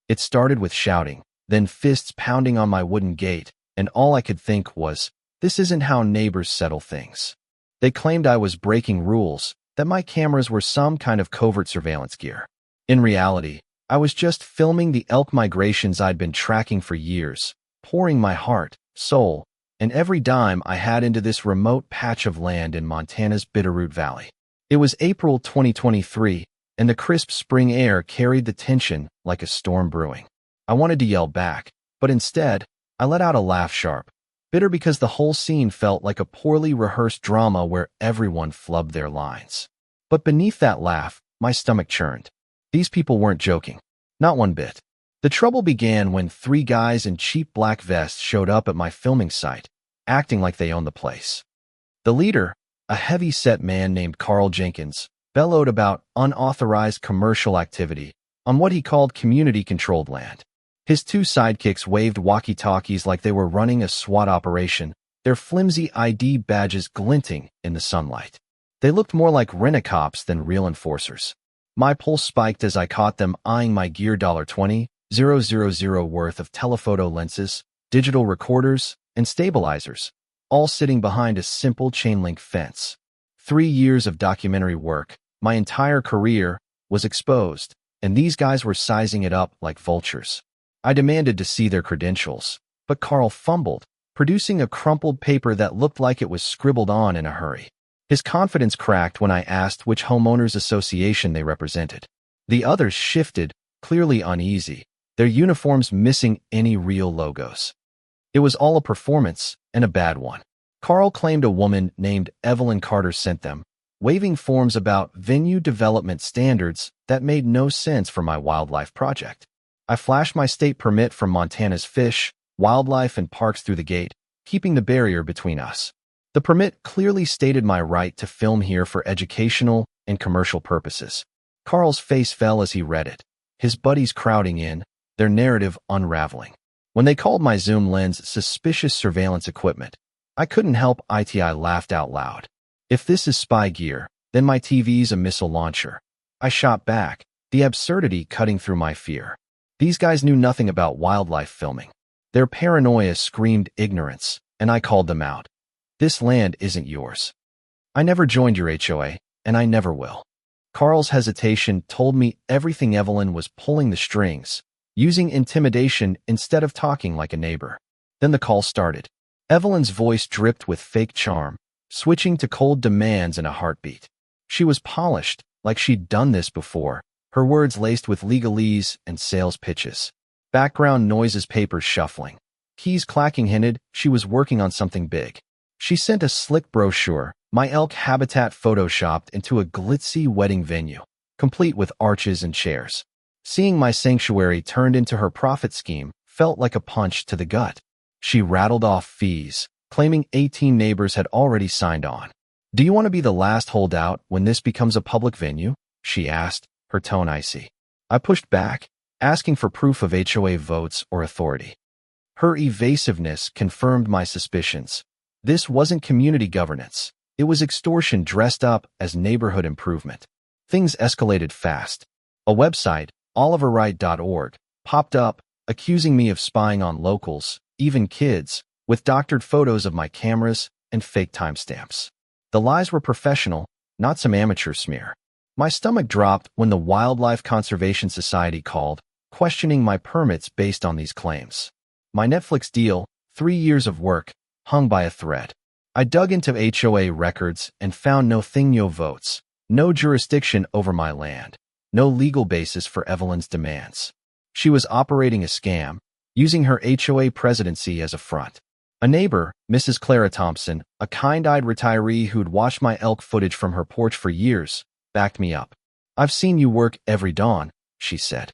It started with shouting, then fists pounding on my wooden gate, and all I could think was, this isn't how neighbors settle things. They claimed I was breaking rules, that my cameras were some kind of covert surveillance gear. In reality, I was just filming the elk migrations I'd been tracking for years, pouring my heart, soul, and every dime I had into this remote patch of land in Montana's Bitterroot Valley. It was April 2023, and the crisp spring air carried the tension like a storm brewing. I wanted to yell back, but instead, I let out a laugh sharp, bitter because the whole scene felt like a poorly rehearsed drama where everyone flubbed their lines. But beneath that laugh, my stomach churned. These people weren't joking. Not one bit. The trouble began when 3 guys in cheap black vests showed up at my filming site, acting like they owned the place. The leader, a heavy-set man named Carl Jenkins, bellowed about unauthorized commercial activity on what he called community-controlled land. His 2 sidekicks waved walkie-talkies like they were running a SWAT operation, their flimsy ID badges glinting in the sunlight. They looked more like rent-a-cops than real enforcers. My pulse spiked as I caught them eyeing my gear $20,000 worth of telephoto lenses, digital recorders, and stabilizers, all sitting behind a simple chain-link fence. 3 years of documentary work, my entire career, was exposed, and these guys were sizing it up like vultures. I demanded to see their credentials, but Carl fumbled, producing a crumpled paper that looked like it was scribbled on in a hurry. His confidence cracked when I asked which homeowners association they represented. The others shifted, clearly uneasy, their uniforms missing any real logos. It was all a performance, and a bad one. Carl claimed a woman named Evelyn Carter sent them, waving forms about venue development standards that made no sense for my wildlife project. I flashed my state permit from Montana's Fish, Wildlife, and Parks through the gate, keeping the barrier between us. The permit clearly stated my right to film here for educational and commercial purposes. Carl's face fell as he read it, his buddies crowding in, their narrative unraveling. When they called my zoom lens suspicious surveillance equipment, I couldn't help ITI laughed out loud. If this is spy gear, then my TV's a missile launcher. I shot back, the absurdity cutting through my fear. These guys knew nothing about wildlife filming. Their paranoia screamed ignorance, and I called them out. This land isn't yours. I never joined your HOA, and I never will. Carl's hesitation told me everything. Evelyn was pulling the strings, using intimidation instead of talking like a neighbor. Then the call started. Evelyn's voice dripped with fake charm, switching to cold demands in a heartbeat. She was polished, like she'd done this before, her words laced with legalese and sales pitches. Background noises, papers shuffling. Keys clacking hinted she was working on something big. She sent a slick brochure, my elk habitat photoshopped into a glitzy wedding venue, complete with arches and chairs. Seeing my sanctuary turned into her profit scheme felt like a punch to the gut. She rattled off fees, claiming 18 neighbors had already signed on. Do you want to be the last holdout when this becomes a public venue? She asked, her tone icy. I pushed back, asking for proof of HOA votes or authority. Her evasiveness confirmed my suspicions. This wasn't community governance. It was extortion dressed up as neighborhood improvement. Things escalated fast. A website, oliverwright.org, popped up, accusing me of spying on locals, even kids, with doctored photos of my cameras and fake timestamps. The lies were professional, not some amateur smear. My stomach dropped when the Wildlife Conservation Society called, questioning my permits based on these claims. My Netflix deal, 3 years of work, hung by a thread. I dug into HOA records and found no votes, no jurisdiction over my land, no legal basis for Evelyn's demands. She was operating a scam, using her HOA presidency as a front. A neighbor, Mrs. Clara Thompson, a kind-eyed retiree who'd watched my elk footage from her porch for years, backed me up. I've seen you work every dawn, she said.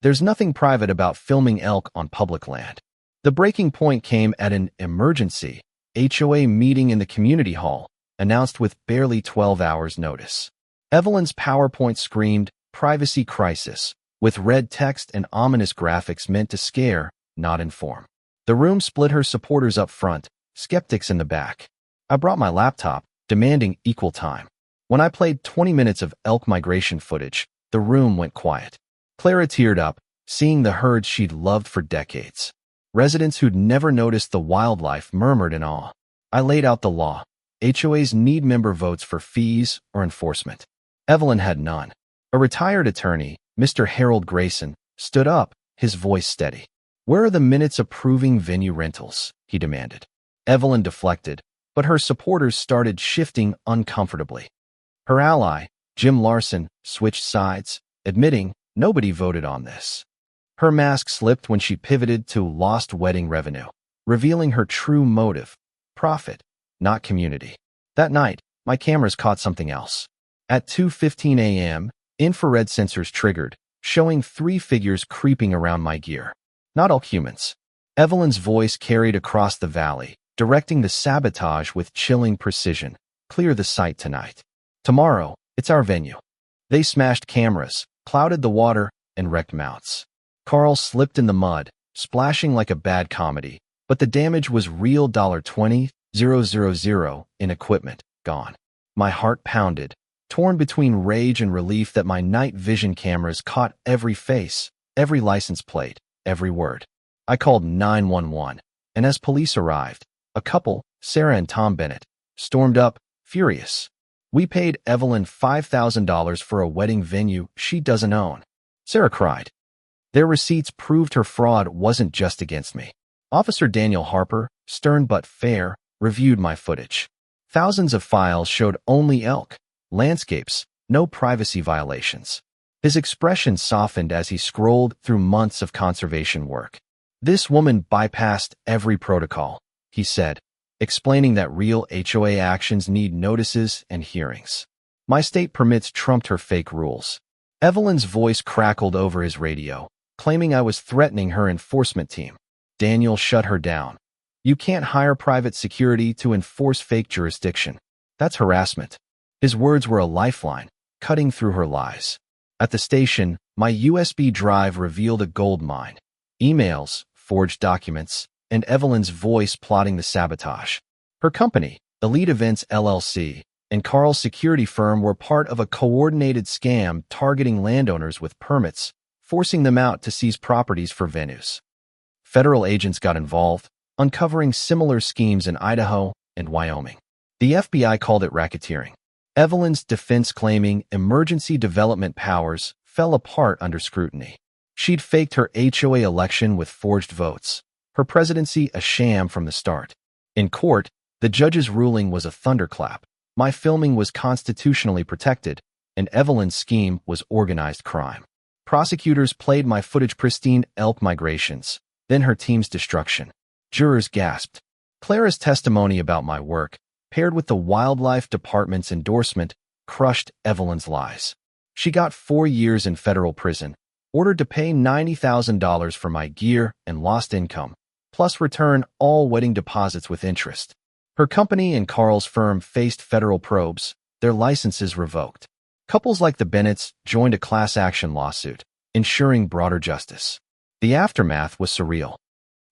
There's nothing private about filming elk on public land. The breaking point came at an emergency HOA meeting in the community hall, announced with barely 12 hours notice. Evelyn's PowerPoint screamed, "Privacy crisis," with red text and ominous graphics meant to scare, not inform. The room split, her supporters up front, skeptics in the back. I brought my laptop, demanding equal time. When I played 20 minutes of elk migration footage, the room went quiet. Clara teared up, seeing the herds she'd loved for decades. Residents who'd never noticed the wildlife murmured in awe. I laid out the law. HOAs need member votes for fees or enforcement. Evelyn had none. A retired attorney, Mr. Harold Grayson, stood up, his voice steady. "Where are the minutes approving venue rentals?" he demanded. Evelyn deflected, but her supporters started shifting uncomfortably. Her ally, Jim Larson, switched sides, admitting nobody voted on this. Her mask slipped when she pivoted to lost wedding revenue, revealing her true motive: profit, not community. That night, my cameras caught something else. At 2:15 a.m., infrared sensors triggered, showing 3 figures creeping around my gear. Not all humans. Evelyn's voice carried across the valley, directing the sabotage with chilling precision. "Clear the site tonight. Tomorrow, it's our venue." They smashed cameras, clouded the water, and wrecked mounts. Carl slipped in the mud, splashing like a bad comedy, but the damage was real. $20,000 in equipment gone. My heart pounded, torn between rage and relief that my night vision cameras caught every face, every license plate, every word. I called 911, and as police arrived, a couple, Sarah and Tom Bennett, stormed up, furious. "We paid Evelyn $5,000 for a wedding venue she doesn't own," Sarah cried. Their receipts proved her fraud wasn't just against me. Officer Daniel Harper, stern but fair, reviewed my footage. Thousands of files showed only elk, landscapes, no privacy violations. His expression softened as he scrolled through months of conservation work. "This woman bypassed every protocol," he said, explaining that real HOA actions need notices and hearings. "My state permits trumped her fake rules." Evelyn's voice crackled over his radio, claiming I was threatening her enforcement team. Daniel shut her down. "You can't hire private security to enforce fake jurisdiction. That's harassment." His words were a lifeline, cutting through her lies. At the station, my USB drive revealed a gold mine. Emails, forged documents, and Evelyn's voice plotting the sabotage. Her company, Elite Events LLC, and Carl's security firm were part of a coordinated scam targeting landowners with permits, forcing them out to seize properties for venues. Federal agents got involved, uncovering similar schemes in Idaho and Wyoming. The FBI called it racketeering. Evelyn's defense claiming emergency development powers fell apart under scrutiny. She'd faked her HOA election with forged votes, her presidency a sham from the start. In court, the judge's ruling was a thunderclap. My filming was constitutionally protected, and Evelyn's scheme was organized crime. Prosecutors played my footage pristine elk migrations, then her team's destruction. Jurors gasped. Clara's testimony about my work, paired with the Wildlife Department's endorsement, crushed Evelyn's lies. She got 4 years in federal prison, ordered to pay $90,000 for my gear and lost income, plus return all wedding deposits with interest. Her company and Carl's firm faced federal probes, their licenses revoked. Couples like the Bennetts joined a class action lawsuit, ensuring broader justice. The aftermath was surreal.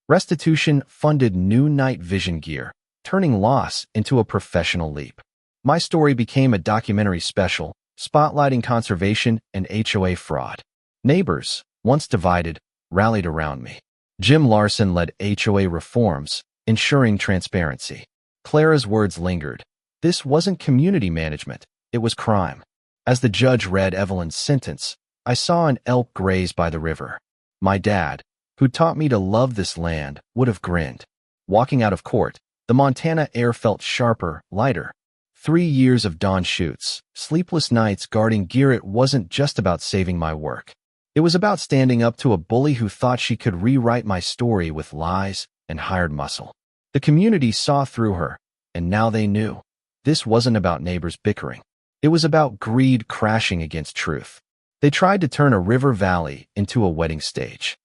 Restitution funded new night vision gear, turning loss into a professional leap. My story became a documentary special, spotlighting conservation and HOA fraud. Neighbors, once divided, rallied around me. Jim Larson led HOA reforms, ensuring transparency. Clara's words lingered. This wasn't community management, it was crime. As the judge read Evelyn's sentence, I saw an elk graze by the river. My dad, who taught me to love this land, would have grinned. Walking out of court, the Montana air felt sharper, lighter. 3 years of dawn shoots, sleepless nights guarding gear. It wasn't just about saving my work. It was about standing up to a bully who thought she could rewrite my story with lies and hired muscle. The community saw through her, and now they knew. This wasn't about neighbors bickering. It was about greed crashing against truth. They tried to turn a river valley into a wedding stage.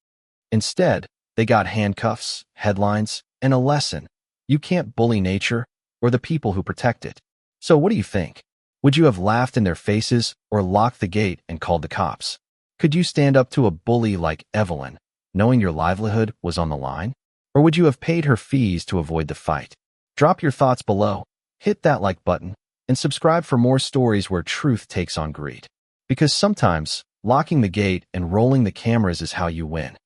Instead, they got handcuffs, headlines, and a lesson. You can't bully nature or the people who protect it. So what do you think? Would you have laughed in their faces or locked the gate and called the cops? Could you stand up to a bully like Evelyn, knowing your livelihood was on the line? Or would you have paid her fees to avoid the fight? Drop your thoughts below, hit that like button, and subscribe for more stories where truth takes on greed. Because sometimes, Locking the gate and rolling the cameras is how you win.